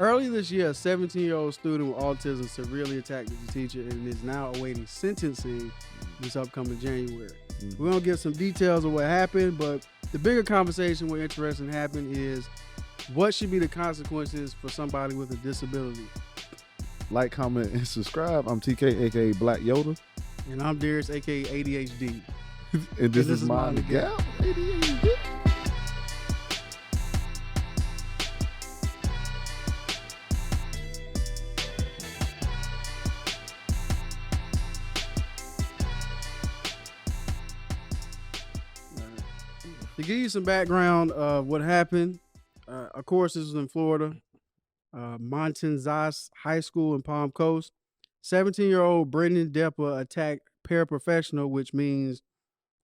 Earlier this year, a 17-year-old student with autism severely attacked the teacher and is now awaiting sentencing this upcoming January. We're going to give some details of what happened, but the bigger conversation we're interested in having is what should be the consequences for somebody with a disability. Like, comment, and subscribe. I'm TK, aka Black Yoda. And I'm Darius, aka ADHD. And this is Mind the Gap. ADHD. To give you some background of what happened, of course, this was in Florida, MINDTHEGAP High School in Palm Coast. 17-year-old Brendan Depper attacked paraprofessional, which means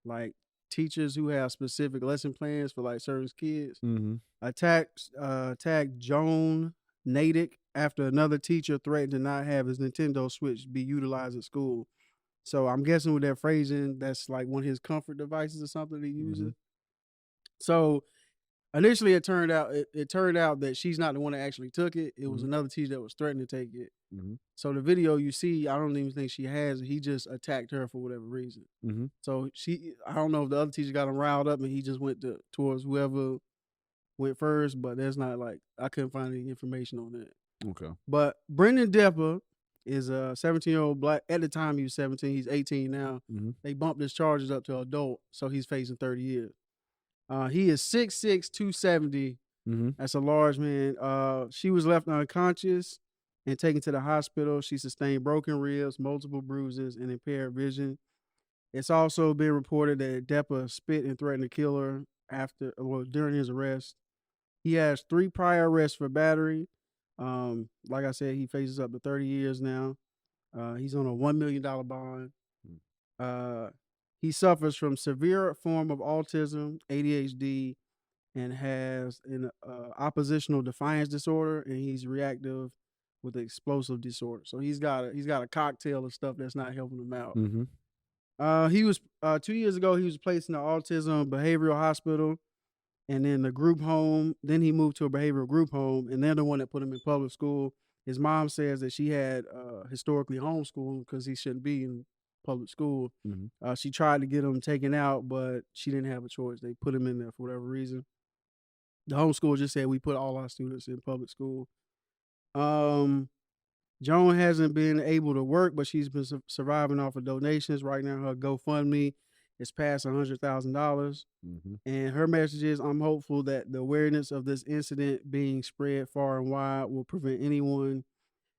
like teachers who have specific lesson plans for like certain kids. Attacked Joan Natick after another teacher threatened to not have his Nintendo Switch be utilized at school. So I'm guessing with that phrasing, that's like one of his comfort devices or something he uses. So initially it turned out that she's not the one that actually took it. It was another teacher that was threatening to take it. So the video you see, I don't even think she has it. He just attacked her for whatever reason. So I don't know if the other teacher got him riled up and he just went towards whoever went first, but there's not like, I couldn't find any information on that. Okay. But Brendan Depper is a 17-year-old black. At the time he was 17, he's 18 now. They bumped his charges up to adult, so he's facing 30 years. He is 6'6", 270. That's a large man. She was left unconscious and taken to the hospital. She sustained broken ribs, multiple bruises, and impaired vision. It's also been reported that Depper spit and threatened to kill her during his arrest. He has 3 prior arrests for battery. Like I said, he faces up to 30 years now. He's on a $1 million bond. He suffers from severe form of autism, ADHD, and has an oppositional defiance disorder, and he's reactive with explosive disorder. So he's got a cocktail of stuff that's not helping him out. He was 2 years ago. He was placed in the autism behavioral hospital, and then the group home. Then he moved to a behavioral group home, and they're the one that put him in public school. His mom says that she had historically homeschooled because he shouldn't be in public school. She tried to get him taken out, but she didn't have a choice. They put him in there for whatever reason. The homeschool just said we put all our students in public school. Joan hasn't been able to work, but she's been surviving off of donations. Right now, her GoFundMe is past $100,000. And her message is, I'm hopeful that the awareness of this incident being spread far and wide will prevent anyone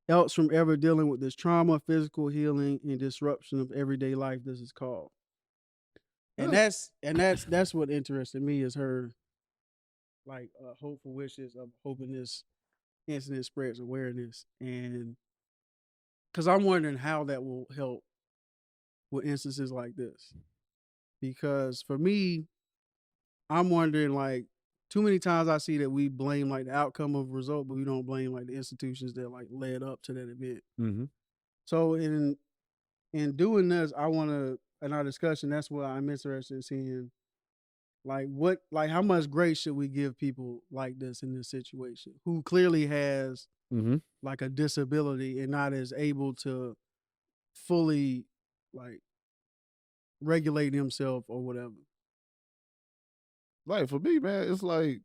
else from ever dealing with this trauma, physical healing, and disruption of everyday life. This is called. And that's what interested me, is her like hopeful wishes of hoping this incident spreads awareness. And because I'm wondering how that will help with instances like this. Because for me, I'm wondering, like, too many times I see that we blame like the outcome of a result, but we don't blame like the institutions that like led up to that event. So in doing this, I want to, in our discussion, that's what I'm interested in seeing. Like how much grace should we give people like this in this situation, who clearly has like a disability and not as able to fully like regulate himself or whatever. Like, for me, man, it's like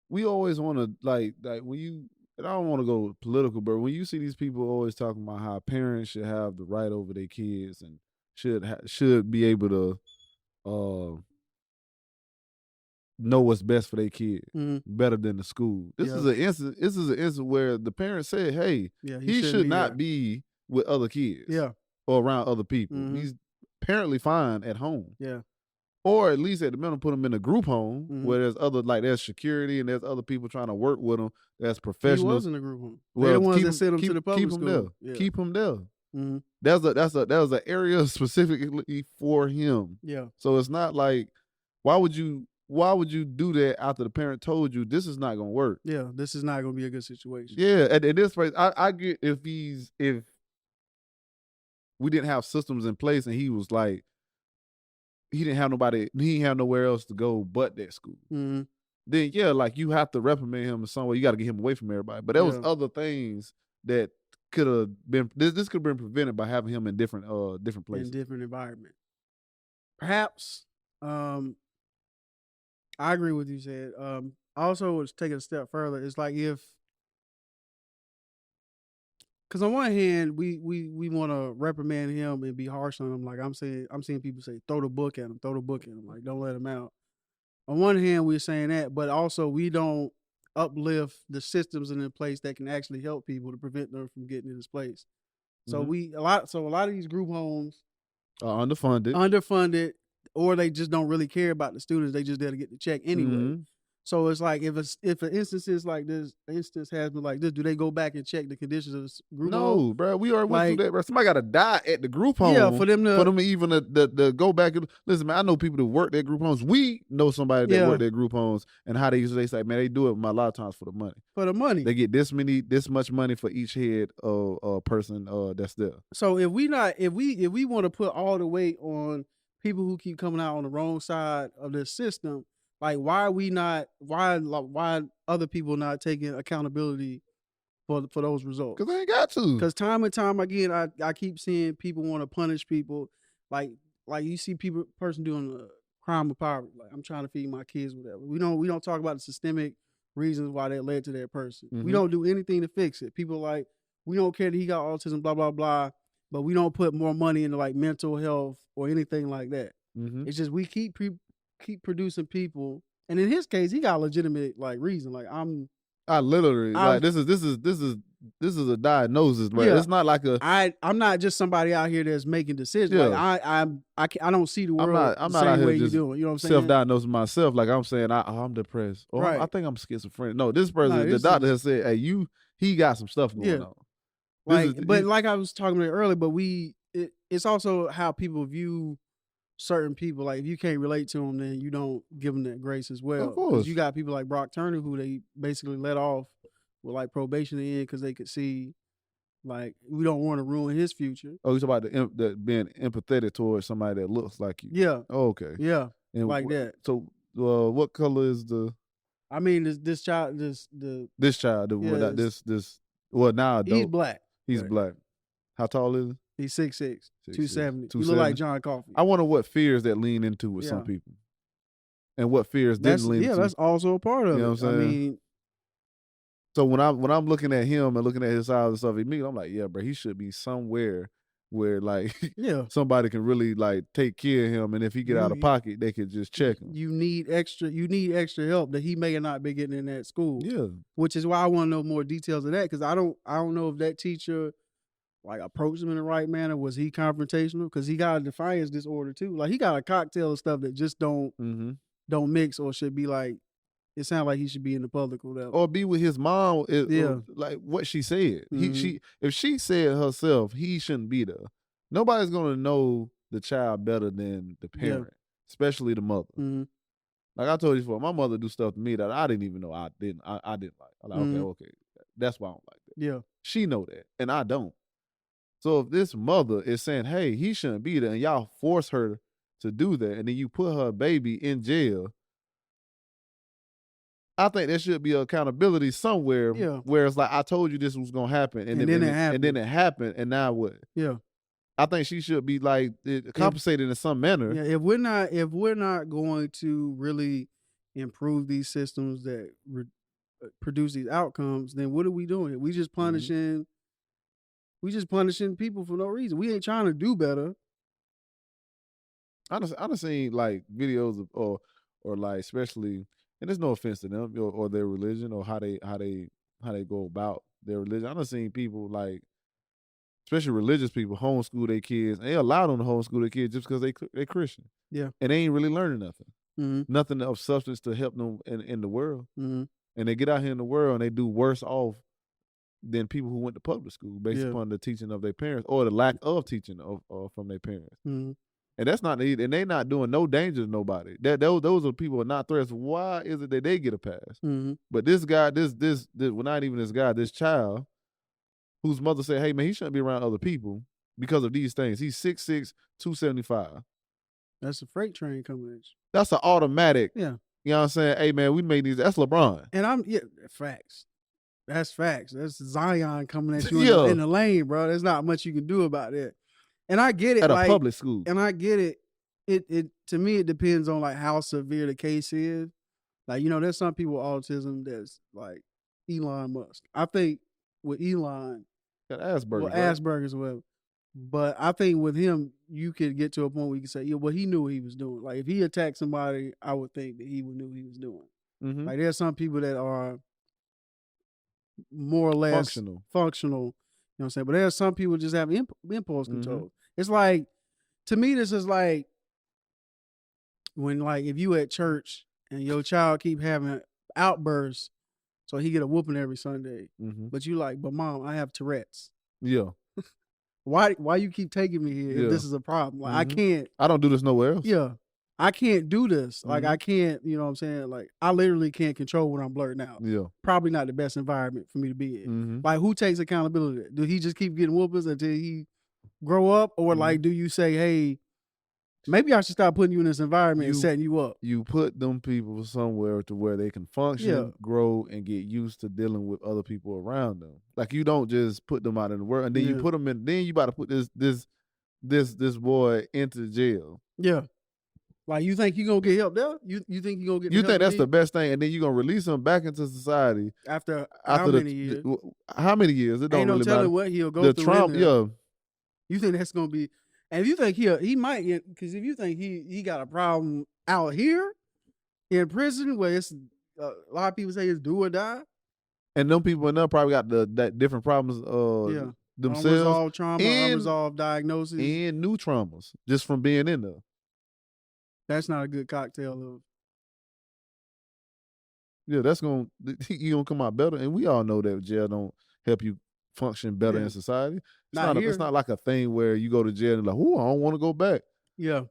we always want to like when you, and I don't want to go political, but when you see these people always talking about how parents should have the right over their kids and should be able to know what's best for their kid better than the school. This is an instance where the parents said, "Hey, he should not be with other kids, or around other people. He's apparently fine at home, or at least at the minimum put him in a group home where there's security and there's other people trying to work with him. That's professionals. He was in a group home. They're the ones that sent him to the public school. Keep him there. That was an area specifically for him. So it's not like, why would you do that after the parent told you this is not gonna work? This is not gonna be a good situation. At this place, I get if we didn't have systems in place and he was like, he didn't have nowhere else to go but that school. then yeah, like you have to reprimand him in some way. You got to get him away from everybody. But there was other things that could have been. This could have been prevented by having him in different places, in different environment. Perhaps, I agree with you said. Also, to take it a step further, it's like if, because on one hand, we want to reprimand him and be harsh on him. Like I'm seeing people say, throw the book at him, like don't let him out. On one hand, we're saying that, but also we don't uplift the systems in place that can actually help people to prevent them from getting in this place. So a lot of these group homes are underfunded, or they just don't really care about the students. They just there to get the check anyway. So it's like if an instance has been like this, do they go back and check the conditions of the group home? No, bro. We already went through that, bro. Somebody got to die at the group home. Yeah, for them to even to go back and listen, man. I know people that work their group homes. We know somebody that work their group homes, and how they say, man, they do it a lot of times for the money. For the money, they get this much money for each head of person that's there. So if we want to put all the weight on people who keep coming out on the wrong side of the system, like why other people not taking accountability for those results? Because they ain't got to. Because time and time again, I keep seeing people want to punish people. Like you see person doing a crime of poverty. Like I'm trying to feed my kids, whatever. We don't talk about the systemic reasons why that led to that person. We don't do anything to fix it. People like, we don't care that he got autism, blah blah blah, but we don't put more money into like mental health or anything like that. It's just we keep producing people, and in his case, he got a legitimate like reason. Like this is a diagnosis, right? It's not like I'm not just somebody out here that's making decisions. Yeah. Like I don't see the world I'm the not same out here way you just do. You know what I'm saying? Self-diagnosing myself, like I'm saying I'm depressed, or Right. I think I'm schizophrenic. No, this person, the doctor has said, hey, he got some stuff going on. Like I was talking about earlier, but it's also how people view certain people. Like if you can't relate to them, then you don't give them that grace as well. Of course, you got people like Brock Turner who they basically let off with like probation in the end because they could see like we don't want to ruin his future. Oh, you're talking about being empathetic towards somebody that looks like you. Yeah. Oh, okay. Yeah. And like that. So, what color is the? I mean, this child, this child, well, now adult. He's black. He's black. How tall is he? He's 6'6", 270. You look like John Coffey. I wonder what fears that lean into with some people, and what fears didn't lean into. Yeah, that's also a part of it. You know what I'm saying? I mean, so when I'm looking at him and looking at his size and stuff, immediately I'm like, yeah, bro, he should be somewhere where like somebody can really like take care of him, and if he get out of pocket, they could just check him. You need extra help that he may not be getting in that school. Yeah, which is why I want to know more details of that, because I don't know if that teacher like approached him in the right manner. Was he confrontational? Because he got a defiance disorder too. Like he got a cocktail of stuff that just don't mix, or should be like. It sounds like he should be in the public or whatever. Or be with his mom. Like what she said. If she said herself, he shouldn't be there. Nobody's gonna know the child better than the parent, especially the mother. Like I told you before, my mother do stuff to me that I didn't even know I didn't like. I'm like, okay, that's why I don't like that. Yeah, she know that, and I don't. So if this mother is saying, hey, he shouldn't be there, and y'all force her to do that, and then you put her baby in jail, I think there should be accountability somewhere where it's like, I told you this was going to happen. And then it happened. And now what? Yeah. I think she should be like compensated in some manner. Yeah. If we're not going to really improve these systems that produce these outcomes, then what are we doing? We just punishing people for no reason. We ain't trying to do better. I done seen like videos of, or like, especially, and there's no offense to them or their religion or how they go about their religion. I done seen people like, especially religious people, homeschool their kids, and they allow them to homeschool their kids just because they Christian. Yeah, and they ain't really learning nothing, nothing of substance to help them in the world. And they get out here in the world and they do worse off than people who went to public school based upon the teaching of their parents or the lack of teaching from their parents. And that's not, and they not doing no danger to nobody. Those are people who are not threats. Why is it that they get a pass? But this guy, well, not even this guy, this child, whose mother said, hey man, he shouldn't be around other people because of these things. He's 6'6", 275. That's a freight train coming at you. That's an automatic. Yeah. You know what I'm saying? Hey, man, we made these. That's LeBron. And facts. That's facts. That's Zion coming at you in the lane, bro. There's not much you can do about it. And I get it. At a public school. And I get it. It to me, it depends on like how severe the case is. Like, there's some people with autism that's like Elon Musk. I think with Elon, got Asperger's. Asperger's, well. But I think with him, you could get to a point where you can say, he knew what he was doing. Like if he attacked somebody, I would think that he knew what he was doing. Mm-hmm. Like there's some people that are more or less functional. You know what I'm saying? But there's some people just have impulse control. Mm-hmm. It's like, to me, this is like when like if you at church and your child keep having outbursts, so he get a whooping every Sunday. Mm-hmm. But you like, but mom, I have Tourette's. Yeah. Why you keep taking me here if this is a problem? Like mm-hmm. I don't do this nowhere else. Yeah. I can't do this. Like I can't, you know what I'm saying? Like I literally can't control when I'm blurting out. Yeah. Probably not the best environment for me to be in. Mm-hmm. Like who takes accountability? Do he just keep getting whoopings until he grow up? Or like do you say, hey, maybe I should stop putting you in this environment and setting you up? You put them people somewhere to where they can function, grow, and get used to dealing with other people around them. Like you don't just put them out in the world and then you put them in. Then you about to put this boy into jail. Yeah. Like you think you gonna get help there? You think you gonna get? You think that's the best thing, and then you gonna release him back into society after how many years? How many years? It don't really matter. What he'll go through. Trump, You think that's gonna be? And if you think he might, because if you think he got a problem out here in prison, where it's a lot of people say it's do or die, and them people in there probably got that different problems. Themselves, unresolved trauma, unresolved diagnosis, and new traumas just from being in there. That's not a good cocktail of. Yeah, you gonna come out better, and we all know that jail don't help you function better in society. It's not like a thing where you go to jail and like, I don't want to go back. Yeah.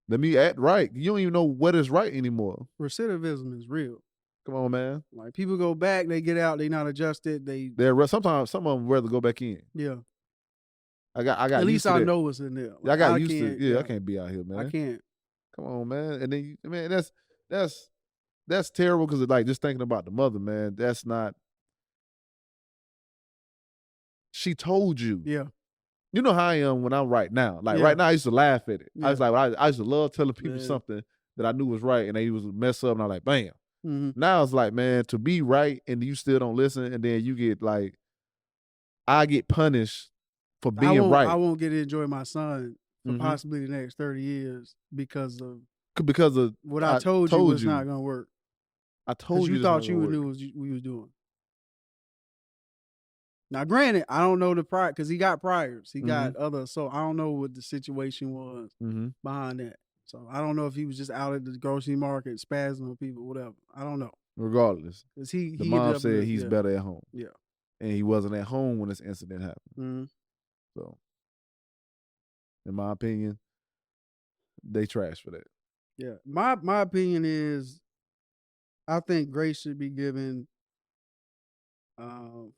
Let me act right. You don't even know what is right anymore. Recidivism is real. Come on, man. Like people go back, they get out, they not adjusted. Sometimes some of them rather go back in. Yeah. I got. At least I know what's in there. Like, I got used to it. Yeah, I can't be out here, man. I can't. Come on, man. And then that's terrible because like just thinking about the mother, man. That's not. She told you. Yeah. You know how I am when I'm right now. Like right now, I used to laugh at it. Yeah. I was like, I used to love telling people something that I knew was right, and they was mess up, and I'm like, bam. Mm-hmm. Now it's like, man, to be right, and you still don't listen, and then you get like, I get punished for being right. I won't get to enjoy my son for possibly the next 30 years because of what I told you was not going to work. I told you. You thought you knew what we was doing. Now, granted, I don't know the prior because he got priors. He got other, so I don't know what the situation was behind that. So I don't know if he was just out at the grocery market spazzing on people, whatever. I don't know. Regardless, because the mom said he's better at home. Yeah, and he wasn't at home when this incident happened. Mm-hmm. So, in my opinion, they trash for that. Yeah, my opinion is, I think grace should be given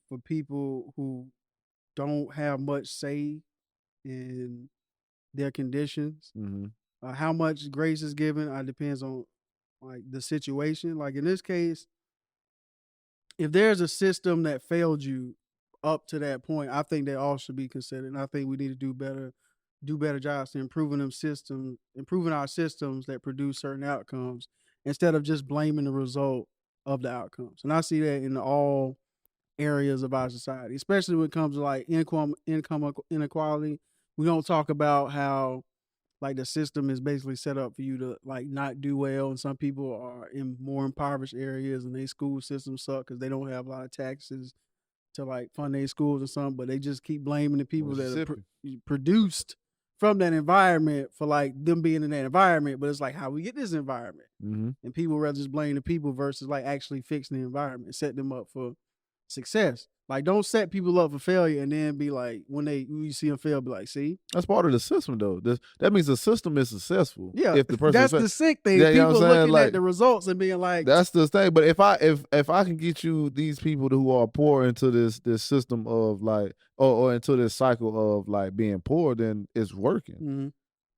for people who don't have much say in their conditions. Mm-hmm. How much grace is given depends on like the situation. Like in this case, if there's a system that failed you up to that point, I think that all should be considered. And I think we need to do better jobs to improving our systems that produce certain outcomes instead of just blaming the result of the outcomes. And I see that in all areas of our society, especially when it comes to like income inequality. We don't talk about how like the system is basically set up for you to like not do well, and some people are in more impoverished areas and their school systems suck because they don't have a lot of taxes to like fund their schools or something, but they just keep blaming the people that are produced from that environment for like them being in that environment. But it's like how we get this environment, and people rather just blame the people versus like actually fixing the environment, set them up for success. Like, don't set people up for failure and then be like, when you see them fail, be like, see? That's part of the system, though. That means the system is successful. Yeah, if the person that's the sick thing. Yeah, people looking like, at the results and being like, that's the thing. But if I can get you these people who are poor into this system of like, or into this cycle of like being poor, then it's working. Mm-hmm.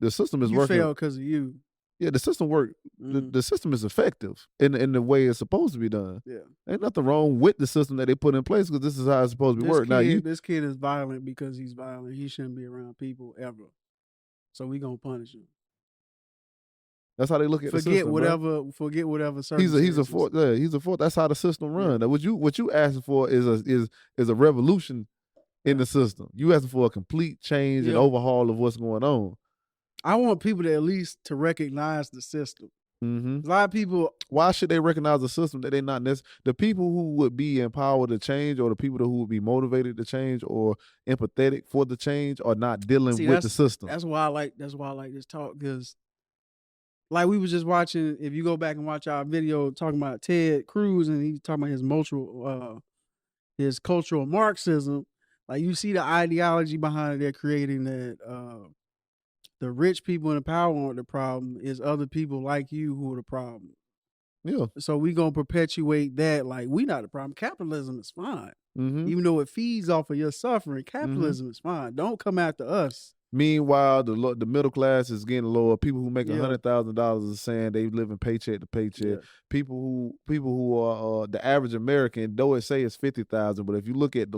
The system is working. You fail because of you. Yeah, the system work. The system is effective in the way it's supposed to be done. Yeah, ain't nothing wrong with the system that they put in place because this is how it's supposed to be work. Now this kid is violent because he's violent. He shouldn't be around people ever. So we gonna punish him. That's how they look at the system. Forget whatever. He's a fourth. Yeah, he's a fourth. That's how the system runs. Yeah. What you asking for is a revolution in the system. You asking for a complete change and overhaul of what's going on. I want people to at least to recognize the system. Mm-hmm. A lot of people. Why should they recognize the system that they're not necessarily the people who would be empowered to change, or the people who would be motivated to change, or empathetic for the change, are not dealing with the system. That's why I like this talk, because, like, we was just watching. If you go back and watch our video talking about Ted Cruz, and he's talking about his cultural Marxism. Like, you see the ideology behind it. They're creating that. The rich people in power aren't the problem. It's other people like you who are the problem. Yeah. So we gonna perpetuate that. Like, we not the problem. Capitalism is fine. Mm-hmm. Even though it feeds off of your suffering, capitalism is fine. Don't come after us. Meanwhile, the middle class is getting lower. People who make $100,000 are saying they living paycheck to paycheck. Yeah. People who are the average American, though it say it's 50,000, but if you look at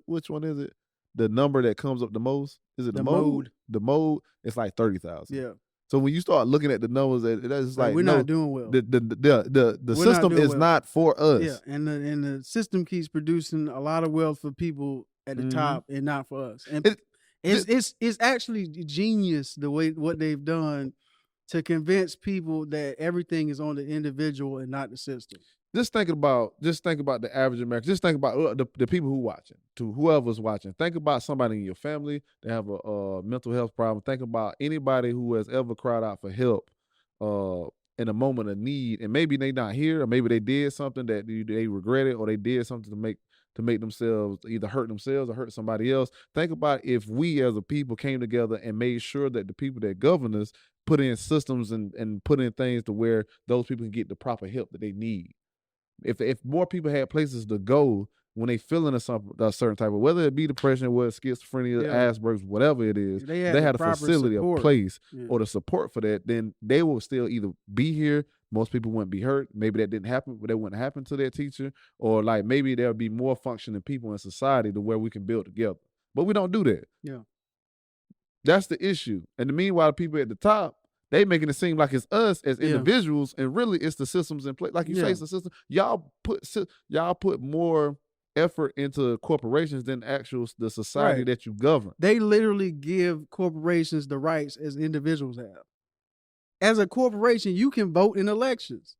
which one is it? The number that comes up the most, is it the mode? The mode, it's like 30,000. Yeah. So when you start looking at the numbers, that's like we're not doing well. The system is not for us. Yeah, and the system keeps producing a lot of wealth for people at the top and not for us. And it's actually genius the way what they've done to convince people that everything is on the individual and not the system. Just think about the average American. Just think about the people who watching, to whoever's watching. Think about somebody in your family that have a mental health problem. Think about anybody who has ever cried out for help in a moment of need, and maybe they not here, or maybe they did something that they regretted, or they did something to make themselves either hurt themselves or hurt somebody else. Think about if we as a people came together and made sure that the people that govern us put in systems and put in things to where those people can get the proper help that they need. If more people had places to go when they feeling a certain type of, whether it be depression, whether it's schizophrenia, Asperger's, whatever it is, they had a facility, a place, or the support for that, then they will still either be here. Most people wouldn't be hurt. Maybe that didn't happen, but that wouldn't happen to their teacher, or like maybe there'll be more functioning people in society to where we can build together. But we don't do that. Yeah, that's the issue. And meanwhile, the people at the top, they making it seem like it's us as individuals, and really it's the systems in place. Like you say, it's the system. Y'all put more effort into corporations than the society that you govern. They literally give corporations the rights as individuals have. As a corporation, you can vote in elections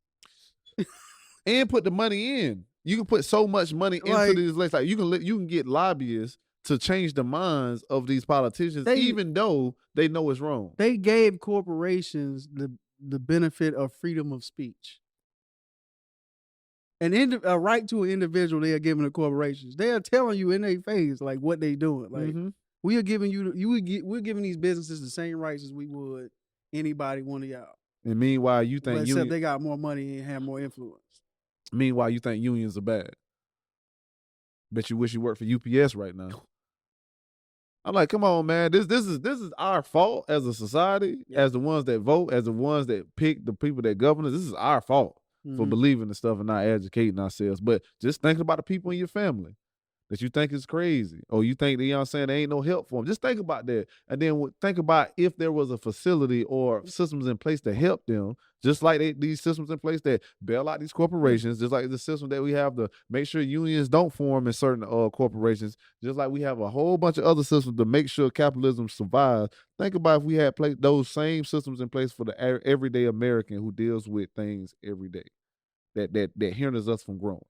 and put the money in. You can put so much money into these elections. Like you can get lobbyists to change the minds of these politicians, even though they know it's wrong. They gave corporations the benefit of freedom of speech. A right to an individual they are giving to corporations. They are telling you in their face like what they doing. Like we are giving we're giving these businesses the same rights as we would anybody, one of y'all. And meanwhile, you think except they got more money and have more influence. Meanwhile, you think unions are bad. Bet you wish you worked for UPS right now. I'm like, come on, man. This is our fault as a society, as the ones that vote, as the ones that pick the people that govern us. This is our fault for believing the stuff and not educating ourselves. But just thinking about the people in your family that you think is crazy, or you think, you know what I'm saying, there ain't no help for them. Just think about that. And then think about if there was a facility or systems in place to help them, just like these systems in place that bail out these corporations, just like the system that we have to make sure unions don't form in certain corporations, just like we have a whole bunch of other systems to make sure capitalism survives. Think about if we had those same systems in place for the everyday American who deals with things every day that hinders us from growing.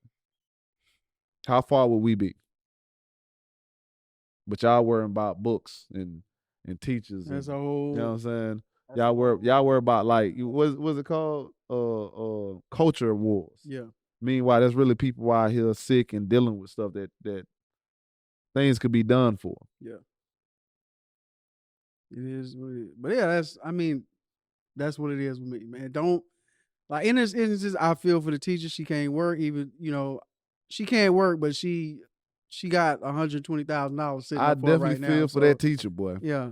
How far would we be? But y'all worrying about books and teachers. That's a whole. You know what I'm saying? Y'all worry about like what's it called? Culture wars. Yeah. Meanwhile, there's really people out here sick and dealing with stuff that things could be done for. Yeah. It is what it is. But yeah, that's what it is with me, man. Don't like in this instance, I feel for the teacher. She can't work, even she can't work, but she got $120,000 sitting up for right now. I definitely feel for that teacher, boy. Yeah.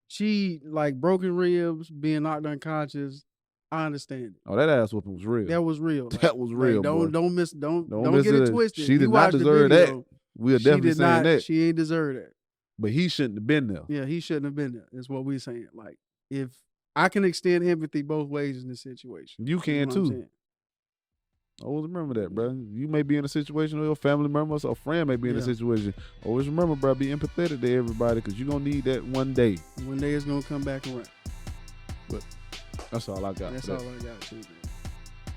She like broken ribs, being knocked unconscious, I understand it. Oh, that ass whooping was real. That was real. That was real. Like, don't miss get it it twisted. She did not deserve that. We are definitely saying that. She ain't deserve that. But he shouldn't have been there. Yeah, he shouldn't have been there. Is what we're saying. Like, if I can extend empathy both ways in this situation, you can too. Always remember that, bro. You may be in a situation where your family member or a friend may be in a situation. Always remember, bro, be empathetic to everybody because you're going to need that one day. One day it's going to come back around. But that's all I got. That's all I got, too, man.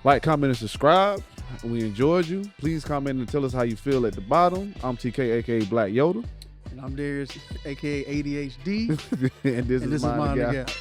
Like, comment, and subscribe. We enjoyed you. Please comment and tell us how you feel at the bottom. I'm TK, a.k.a. Black Yoda. And I'm Darius, a.k.a. ADHD. and this is MINDTHEGAP.